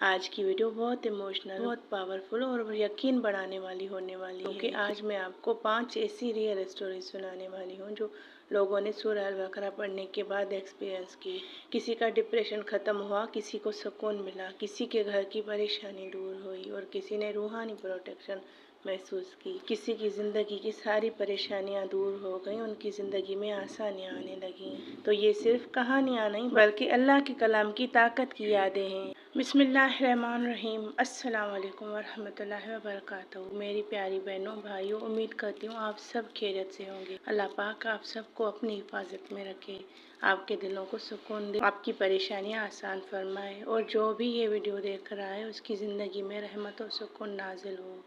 آج کی ویڈیو بہت ایموشنل، بہت پاورفل اور یقین بڑھانے والی ہونے والی ہے، کیونکہ آج میں آپ کو 5 ایسی ریئل اسٹوری سنانے والی ہوں جو لوگوں نے سورہ البقرہ پڑھنے کے بعد ایکسپیرینس کی۔ کسی کا ڈپریشن ختم ہوا، کسی کو سکون ملا، کسی کے گھر کی پریشانی دور ہوئی اور کسی نے روحانی پروٹیکشن محسوس کی۔ کسی کی زندگی کی ساری پریشانیاں دور ہو گئیں، ان کی زندگی میں آسانیاں آنے لگیں۔ تو یہ صرف کہانیاں نہیں بلکہ اللہ کے کلام کی طاقت کی یادیں ہیں۔ بسم اللہ الرحمن الرحیم۔ السلام علیکم ورحمۃ اللہ وبرکاتہ۔ میری پیاری بہنوں بھائیوں، امید کرتی ہوں آپ سب خیریت سے ہوں گے۔ اللہ پاک آپ سب کو اپنی حفاظت میں رکھے، آپ کے دلوں کو سکون دے، آپ کی پریشانیاں آسان فرمائے، اور جو بھی یہ ویڈیو دیکھ رہا ہے اس کی زندگی میں رحمت و سکون نازل ہو،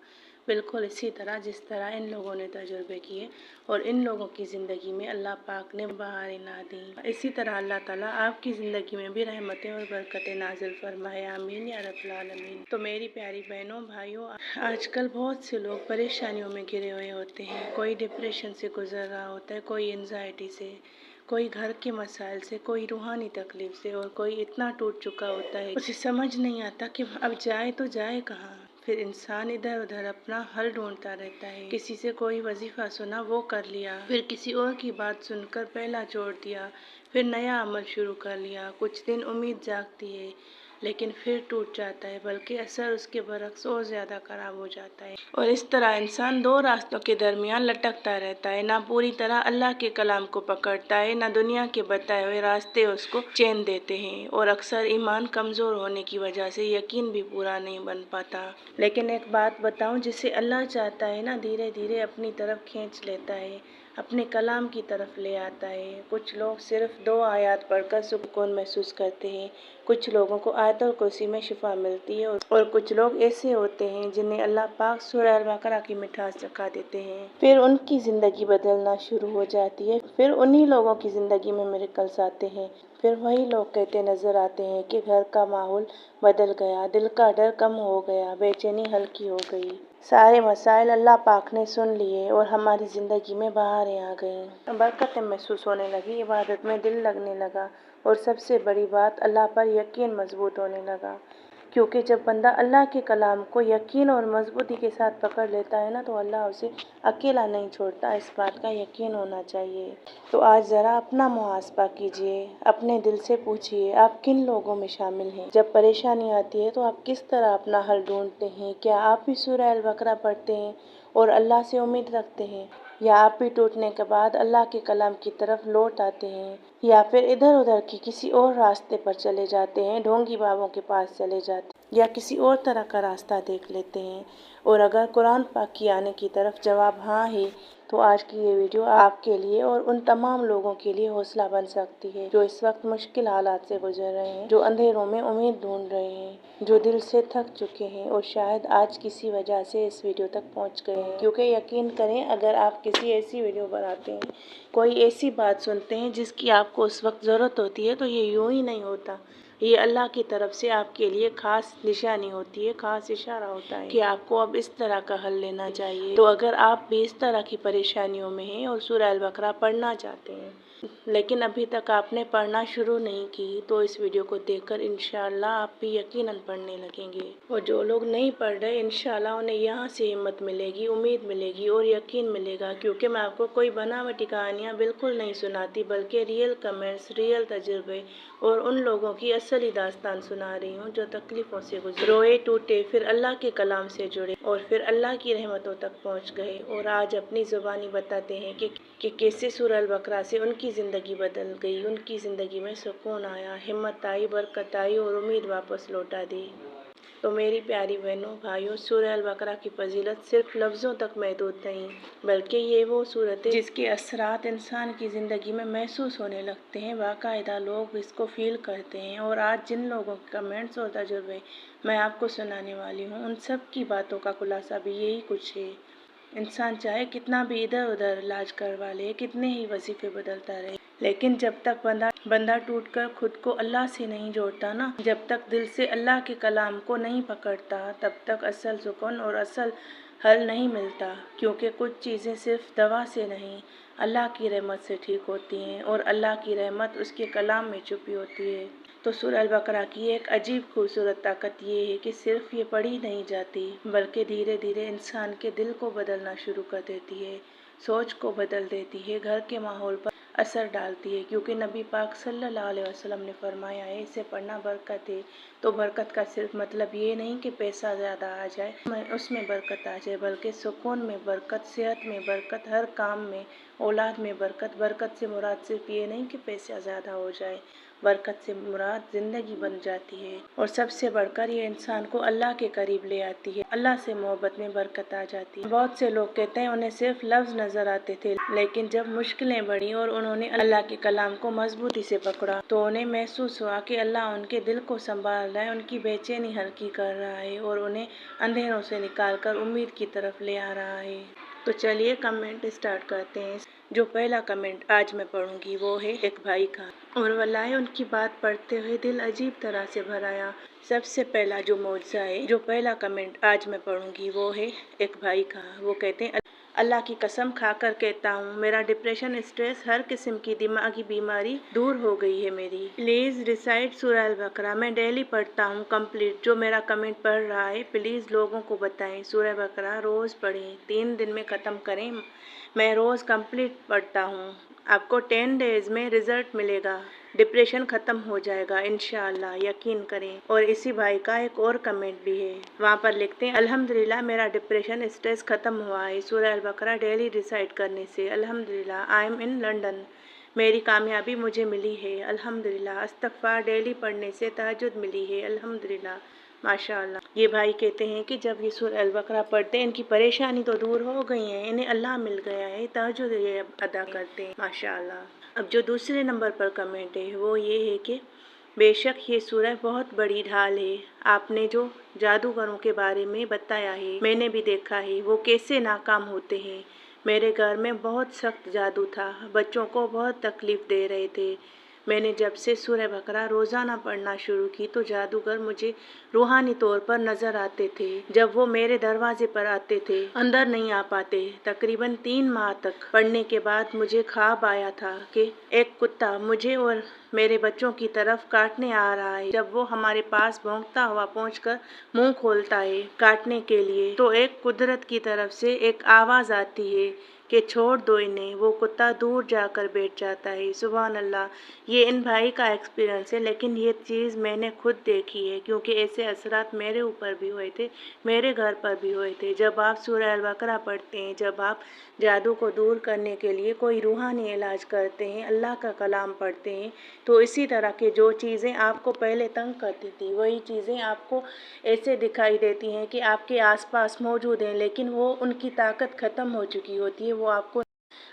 بالکل اسی طرح جس طرح ان لوگوں نے تجربے کیے اور ان لوگوں کی زندگی میں اللہ پاک نے بہاریں لا دیں۔ اسی طرح اللہ تعالیٰ آپ کی زندگی میں بھی رحمتیں اور برکتیں نازل فرمائے، آمین یا رب العالمین۔ تو میری پیاری بہنوں بھائیوں، آج کل بہت سے لوگ پریشانیوں میں گھرے ہوئے ہوتے ہیں۔ کوئی ڈپریشن سے گزر رہا ہوتا ہے، کوئی انزائٹی سے، کوئی گھر کے مسائل سے، کوئی روحانی تکلیف سے، اور کوئی اتنا ٹوٹ چکا ہوتا ہے اسے سمجھ نہیں آتا کہ اب جائے تو جائے کہاں۔ پھر انسان ادھر ادھر اپنا حل ڈھونڈتا رہتا ہے۔ کسی سے کوئی وظیفہ سنا وہ کر لیا، پھر کسی اور کی بات سن کر پہلا چھوڑ دیا، پھر نیا عمل شروع کر لیا۔ کچھ دن امید جاگتی ہے لیکن پھر ٹوٹ جاتا ہے، بلکہ اثر اس کے برعکس اور زیادہ خراب ہو جاتا ہے۔ اور اس طرح انسان دو راستوں کے درمیان لٹکتا رہتا ہے، نہ پوری طرح اللہ کے کلام کو پکڑتا ہے، نہ دنیا کے بتائے ہوئے راستے اس کو چین دیتے ہیں، اور اکثر ایمان کمزور ہونے کی وجہ سے یقین بھی پورا نہیں بن پاتا۔ لیکن ایک بات بتاؤں، جسے اللہ چاہتا ہے نا دھیرے دھیرے اپنی طرف کھینچ لیتا ہے، اپنے کلام کی طرف لے آتا ہے۔ کچھ لوگ صرف 2 آیات پڑھ کر سکون محسوس کرتے ہیں، کچھ لوگوں کو آیت الکرسی میں شفا ملتی ہے، اور کچھ لوگ ایسے ہوتے ہیں جنہیں اللہ پاک سورہ البقرہ کی مٹھاس چکھا دیتے ہیں، پھر ان کی زندگی بدلنا شروع ہو جاتی ہے۔ پھر انہی لوگوں کی زندگی میں میریکلز آتے ہیں، پھر وہی لوگ کہتے نظر آتے ہیں کہ گھر کا ماحول بدل گیا، دل کا ڈر کم ہو گیا، بے چینی ہلکی ہو گئی، سارے مسائل اللہ پاک نے سن لیے اور ہماری زندگی میں بہاریں آ گئیں، برکتیں محسوس ہونے لگی، عبادت میں دل لگنے لگا، اور سب سے بڑی بات اللہ پر یقین مضبوط ہونے لگا۔ کیونکہ جب بندہ اللہ کے کلام کو یقین اور مضبوطی کے ساتھ پکڑ لیتا ہے نا تو اللہ اسے اکیلا نہیں چھوڑتا، اس بات کا یقین ہونا چاہیے۔ تو آج ذرا اپنا محاسبہ کیجئے، اپنے دل سے پوچھئے آپ کن لوگوں میں شامل ہیں۔ جب پریشانی آتی ہے تو آپ کس طرح اپنا حل ڈھونڈتے ہیں؟ کیا آپ بھی سورہ البقرہ پڑھتے ہیں اور اللہ سے امید رکھتے ہیں، یا آپ بھی ٹوٹنے کے بعد اللہ کے کلام کی طرف لوٹ آتے ہیں، یا پھر ادھر ادھر کی کسی اور راستے پر چلے جاتے ہیں، ڈھونگی بابوں کے پاس چلے جاتے ہیں، یا کسی اور طرح کا راستہ دیکھ لیتے ہیں؟ اور اگر قرآن پاک کی آنے کی طرف جواب ہاں ہے تو آج کی یہ ویڈیو آپ کے لیے اور ان تمام لوگوں کے لیے حوصلہ بن سکتی ہے جو اس وقت مشکل حالات سے گزر رہے ہیں، جو اندھیروں میں امید ڈھونڈ رہے ہیں، جو دل سے تھک چکے ہیں اور شاید آج کسی وجہ سے اس ویڈیو تک پہنچ گئے ہیں۔ کیونکہ یقین کریں، اگر آپ کسی ایسی ویڈیو پر آتے ہیں، کوئی ایسی بات سنتے ہیں جس کی آپ کو اس وقت ضرورت ہوتی ہے، تو یہ یوں ہی نہیں ہوتا، یہ اللہ کی طرف سے آپ کے لیے خاص نشانی ہوتی ہے، خاص اشارہ ہوتا ہے کہ آپ کو اب اس طرح کا حل لینا چاہیے۔ تو اگر آپ بھی اس طرح کی پریشانیوں میں ہیں اور سورہ البقرہ پڑھنا چاہتے ہیں لیکن ابھی تک آپ نے پڑھنا شروع نہیں کی، تو اس ویڈیو کو دیکھ کر انشاءاللہ آپ بھی یقیناً پڑھنے لگیں گے، اور جو لوگ نہیں پڑھ رہے انشاءاللہ انہیں یہاں سے ہمت ملے گی، امید ملے گی اور یقین ملے گا۔ کیونکہ میں آپ کو کوئی بناوٹی کہانیاں بالکل نہیں سناتی، بلکہ ریئل کمنٹس، ریئل تجربے اور ان لوگوں کی اصلی داستان سنا رہی ہوں جو تکلیفوں سے گزرے، روئے، ٹوٹے، پھر اللہ کے کلام سے جڑے اور پھر اللہ کی رحمتوں تک پہنچ گئے، اور آج اپنی زبانی بتاتے ہیں کہ کیسے سورہ البقرہ سے ان کی زندگی بدل گئی، ان کی زندگی میں سکون آیا، ہمت آئی، برکت آئی اور امید واپس لوٹا دی۔ تو میری پیاری بہنوں بھائیوں، سورہ البقرہ کی فضیلت صرف لفظوں تک محدود نہیں، بلکہ یہ وہ سورت ہے جس کے اثرات انسان کی زندگی میں محسوس ہونے لگتے ہیں، باقاعدہ لوگ اس کو فیل کرتے ہیں۔ اور آج جن لوگوں کے کمنٹس اور تجربے میں آپ کو سنانے والی ہوں، ان سب کی باتوں کا خلاصہ بھی یہی کچھ ہے۔ انسان چاہے کتنا بھی ادھر ادھر علاج کروا لے، کتنے ہی وظیفے بدلتا رہے، لیکن جب تک بندہ ٹوٹ کر خود کو اللہ سے نہیں جوڑتا نا، جب تک دل سے اللہ کے کلام کو نہیں پکڑتا، تب تک اصل سکون اور اصل حل نہیں ملتا۔ کیونکہ کچھ چیزیں صرف دوا سے نہیں، اللہ کی رحمت سے ٹھیک ہوتی ہیں، اور اللہ کی رحمت اس کے کلام میں چھپی ہوتی ہے۔ تو سورہ البقرہ کی ایک عجیب خوبصورت طاقت یہ ہے کہ صرف یہ پڑھی نہیں جاتی بلکہ دھیرے دھیرے انسان کے دل کو بدلنا شروع کر دیتی ہے، سوچ کو بدل دیتی ہے، گھر کے ماحول پر اثر ڈالتی ہے، کیونکہ نبی پاک صلی اللہ علیہ وسلم نے فرمایا ہے اسے پڑھنا برکت ہے۔ تو برکت کا صرف مطلب یہ نہیں کہ پیسہ زیادہ آ جائے، اس میں برکت آ جائے، بلکہ سکون میں برکت، صحت میں برکت، ہر کام میں، اولاد میں برکت۔ برکت سے مراد صرف یہ نہیں کہ پیسہ زیادہ ہو جائے، برکت سے مراد زندگی بن جاتی ہے، اور سب سے بڑھ کر یہ انسان کو اللہ کے قریب لے آتی ہے، اللہ سے محبت میں برکت آ جاتی ہے۔ بہت سے لوگ کہتے ہیں انہیں صرف لفظ نظر آتے تھے، لیکن جب مشکلیں بڑھیں اور انہوں نے اللہ کے کلام کو مضبوطی سے پکڑا تو انہیں محسوس ہوا کہ اللہ ان کے دل کو سنبھال رہا ہے، ان کی بے چینی ہلکی کر رہا ہے اور انہیں اندھیروں سے نکال کر امید کی طرف لے آ رہا ہے۔ تو چلیے کمنٹ اسٹارٹ کرتے ہیں۔ جو پہلا کمنٹ آج میں پڑھوں گی وہ ہے ایک بھائی کا، اور واللہ ان کی بات پڑھتے ہوئے دل عجیب طرح سے بھر آیا۔ سب سے پہلا جو معجزہ ہے، جو پہلا کمنٹ آج میں پڑھوں گی وہ ہے ایک بھائی کا۔ وہ کہتے ہیں اللہ کی قسم کھا کر کہتا ہوں میرا ڈپریشن، اسٹریس، ہر قسم کی دماغی بیماری دور ہو گئی ہے میری۔ پلیز ریسائٹ سورہ البقرہ، میں ڈیلی پڑھتا ہوں کمپلیٹ۔ جو میرا کمنٹ پڑھ رہا ہے پلیز لوگوں کو بتائیں سورہ البقرہ روز پڑھیں، 3 دن میں ختم کریں۔ میں روز کمپلیٹ پڑھتا ہوں، آپ کو 10 ڈیز میں رزلٹ ملے گا، ڈپریشن ختم ہو جائے گا انشاءاللہ، یقین کریں۔ اور اسی بھائی کا ایک اور کمنٹ بھی ہے، وہاں پر لکھتے ہیں الحمدللہ میرا ڈپریشن اسٹریس ختم ہوا ہے سورہ البقرہ ڈیلی ریسائٹ کرنے سے، الحمدللہ آئی ایم ان لنڈن، میری کامیابی مجھے ملی ہے الحمدللہ، استغفار ڈیلی پڑھنے سے تہجد ملی ہے الحمدللہ، ماشاءاللہ۔ یہ بھائی کہتے ہیں کہ جب یہ سورہ البقرہ پڑھتے ہیں ان کی پریشانی تو دور ہو گئی ہیں، انہیں اللہ مل گیا ہے، تہجد یہ ادا کرتے ہیں ماشاءاللہ۔ اب جو دوسرے نمبر پر کمنٹ ہے وہ یہ ہے کہ بے شک یہ سورہ بہت بڑی ڈھال ہے، آپ نے جو جادوگروں کے بارے میں بتایا ہے میں نے بھی دیکھا ہے وہ کیسے ناکام ہوتے ہیں۔ میرے گھر میں بہت سخت جادو تھا، بچوں کو بہت تکلیف دے رہے تھے، میں نے جب سے سورہ بقرہ روزانہ پڑھنا شروع کی تو جادوگر مجھے روحانی طور پر نظر آتے تھے، جب وہ میرے دروازے پر آتے تھے اندر نہیں آ پاتے۔ تقریباً 3 ماہ تک پڑھنے کے بعد مجھے خواب آیا تھا کہ ایک کتا مجھے اور میرے بچوں کی طرف کاٹنے آ رہا ہے، جب وہ ہمارے پاس بھونکتا ہوا پہنچ کر منہ کھولتا ہے کاٹنے کے لیے تو ایک قدرت کی طرف سے ایک آواز آتی ہے کہ چھوڑ دو انہیں، وہ کتا دور جا کر بیٹھ جاتا ہے۔ سبحان اللہ، یہ ان بھائی کا ایکسپیرئنس ہے، لیکن یہ چیز میں نے خود دیکھی ہے کیونکہ ایسے اثرات میرے اوپر بھی ہوئے تھے، میرے گھر پر بھی ہوئے تھے۔ جب آپ سورہ البقرہ پڑھتے ہیں، جب آپ جادو کو دور کرنے کے لیے کوئی روحانی علاج کرتے ہیں، اللہ کا کلام پڑھتے ہیں، تو اسی طرح کے جو چیزیں آپ کو پہلے تنگ کرتی تھی وہی چیزیں آپ کو ایسے دکھائی دیتی ہیں کہ آپ کے آس پاس موجود ہیں، لیکن وہ ان کی طاقت ختم ہو چکی ہوتی ہے، وہ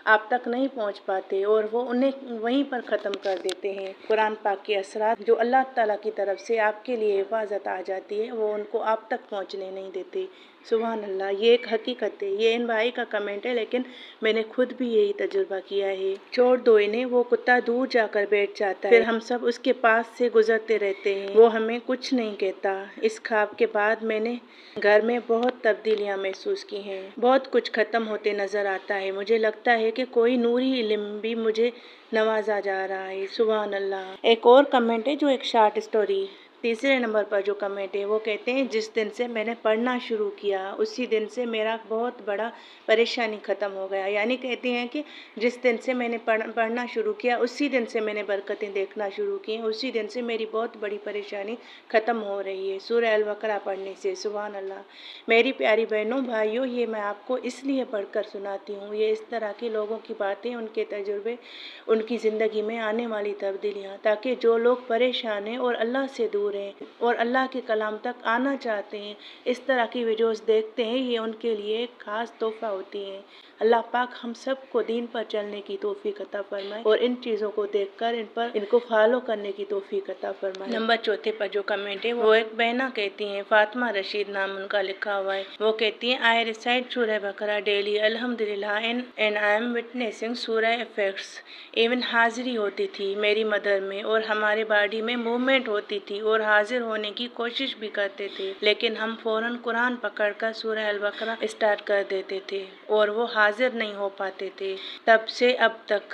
آپ تک نہیں پہنچ پاتے اور وہ انہیں وہیں پر ختم کر دیتے ہیں۔ قرآن پاک کے اثرات جو اللہ تعالیٰ کی طرف سے آپ کے لیے حفاظت آ جاتی ہے وہ ان کو آپ تک پہنچنے نہیں دیتے۔ سبحان اللہ، یہ ایک حقیقت ہے، یہ ان بھائی کا کمنٹ ہے، لیکن میں نے خود بھی یہی تجربہ کیا ہے۔ چھوڑ دو انہیں، وہ کتا دور جا کر بیٹھ جاتا ہے، پھر ہم سب اس کے پاس سے گزرتے رہتے ہیں، وہ ہمیں کچھ نہیں کہتا۔ اس خواب کے بعد میں نے گھر میں بہت تبدیلیاں محسوس کی ہیں، بہت کچھ ختم ہوتے نظر آتا ہے، مجھے لگتا ہے کہ کوئی نوری علم بھی مجھے نوازا جا رہا ہے۔ سبحان اللہ۔ ایک اور کمنٹ ہے جو ایک شارٹ اسٹوری، تیسرے نمبر پر جو کمنٹ ہے وہ کہتے ہیں جس دن سے میں نے پڑھنا شروع کیا اسی دن سے میرا بہت بڑا پریشانی ختم ہو گیا، یعنی کہتے ہیں کہ جس دن سے میں نے پڑھنا شروع کیا اسی دن سے میں نے برکتیں دیکھنا شروع کی، اسی دن سے میری بہت بڑی پریشانی ختم ہو رہی ہے سورہ البقرہ پڑھنے سے۔ سبحان اللہ۔ میری پیاری بہنوں بھائیوں، یہ میں آپ کو اس لیے پڑھ کر سناتی ہوں، یہ اس طرح کے لوگوں کی باتیں، ان کے تجربے، ان کی زندگی میں آنے والی تبدیلیاں، تاکہ جو لوگ پریشان ہیں اور اللہ سے دور ہیں اور اللہ کے کلام تک آنا چاہتے ہیں، اس طرح کی ویڈیوز دیکھتے ہیں، یہ ان کے لیے ایک خاص تحفہ ہوتی ہیں۔ اللہ پاک ہم سب کو دین پر چلنے کی توفیق عطا فرمائے اور ان چیزوں کو دیکھ کر ان کو فالو کرنے کی توفیق عطا فرمائے۔ نمبر 4 پر جو کمنٹ ہے وہ ایک بہنہ کہتی ہیں، فاطمہ رشید نام ان کا لکھا ہوا ہے، وہ کہتی ہیں آئی ریسائٹ سورہ بقرہ ڈیلی الحمدللہ اینڈ آئی ایم وٹنسنگ سورہ افیکٹس، ایون حاضری ہوتی تھی میری مدر میں اور ہمارے باڈی میں موومنٹ ہوتی تھی اور حاضر ہونے کی کوشش بھی کرتے تھے، لیکن ہم فوراً قرآن پکڑ کر سورہ البقرہ اسٹارٹ کر دیتے تھے اور وہ حاضر نہیں ہو پاتے تھے۔ تب سے اب تک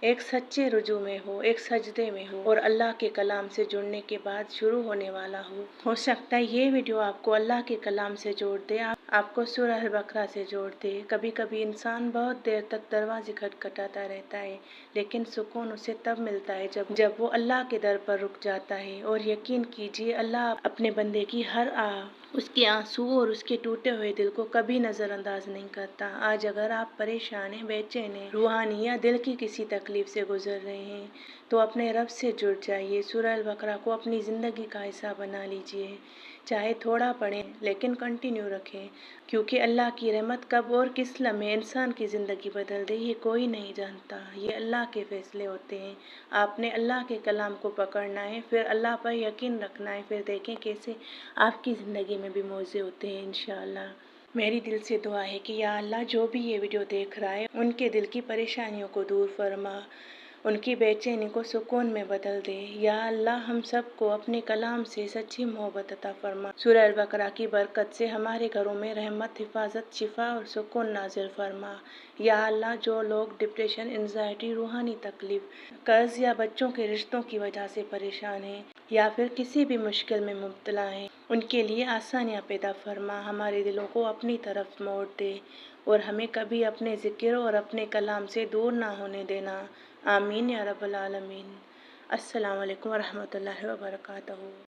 ایک سچے رجوع میں ہو، ایک سجدے میں ہو اور اللہ کے کلام سے جڑنے کے بعد شروع ہونے والا ہو سکتا ہے یہ ویڈیو آپ کو اللہ کے کلام سے جوڑ دے، آپ کو سورہ البقرہ سے جوڑ دے۔ کبھی کبھی انسان بہت دیر تک دروازے کھٹکھٹاتا رہتا ہے، لیکن سکون اسے تب ملتا ہے جب وہ اللہ کے در پر رک جاتا ہے۔ اور یقین کیجیے اللہ اپنے بندے کی ہر آہ، اس کے آنسو اور اس کے ٹوٹے ہوئے دل کو کبھی نظر انداز نہیں کرتا۔ آج اگر آپ پریشان ہیں، بے چین ہیں، روحانی یا دل کی کسی تکلیف سے گزر رہے ہیں تو اپنے رب سے جڑ جائیے۔ سورہ البقرہ کو اپنی زندگی کا حصہ بنا لیجیے، چاہے تھوڑا پڑھیں لیکن کنٹینیو رکھیں، کیونکہ اللہ کی رحمت کب اور کس لمحے انسان کی زندگی بدل دے یہ کوئی نہیں جانتا، یہ اللہ کے فیصلے ہوتے ہیں۔ آپ نے اللہ کے کلام کو پکڑنا ہے، پھر اللہ پر یقین رکھنا ہے، پھر دیکھیں کیسے آپ کی زندگی میں بھی معجزے ہوتے ہیں انشاءاللہ۔ میری دل سے دعا ہے کہ یا اللہ جو بھی یہ ویڈیو دیکھ رہا ہے ان کے دل کی پریشانیوں کو دور فرما، ان کی بے چینی کو سکون میں بدل دے۔ یا اللہ ہم سب کو اپنے کلام سے سچی محبت عطا فرما۔ سورہ البقرہ کی برکت سے ہمارے گھروں میں رحمت، حفاظت، شفا اور سکون نازل فرما۔ یا اللہ جو لوگ ڈپریشن، انزائٹی، روحانی تکلیف، قرض یا بچوں کے رشتوں کی وجہ سے پریشان ہیں یا پھر کسی بھی مشکل میں مبتلا ہیں، ان کے لیے آسانیاں پیدا فرما، ہمارے دلوں کو اپنی طرف موڑ دے اور ہمیں کبھی اپنے ذکر اور اپنے کلام سے دور نہ ہونے دینا۔ آمین یا رب العالمین۔ السلام علیکم ورحمۃ اللہ وبرکاتہ۔